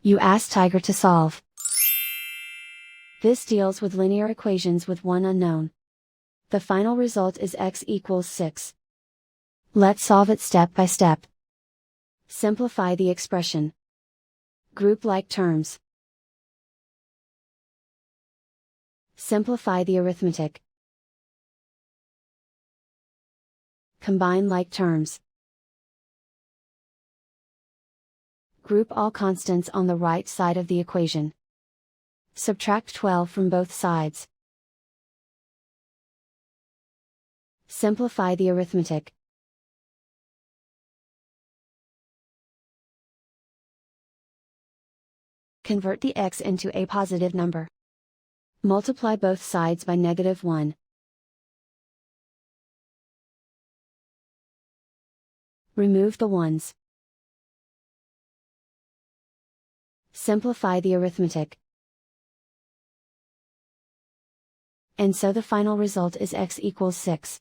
You ask Tiger to solve. This deals with linear equations with one unknown. The final result is x equals 6. Let's solve it step by step. Simplify the expression. Group like terms. Simplify the arithmetic. Combine like terms. Group all constants on the right side of the equation. Subtract 12 from both sides. Simplify the arithmetic. Convert the x into a positive number. Multiply both sides by -1. Remove the ones. Simplify the arithmetic. And so the final result is x equals 6.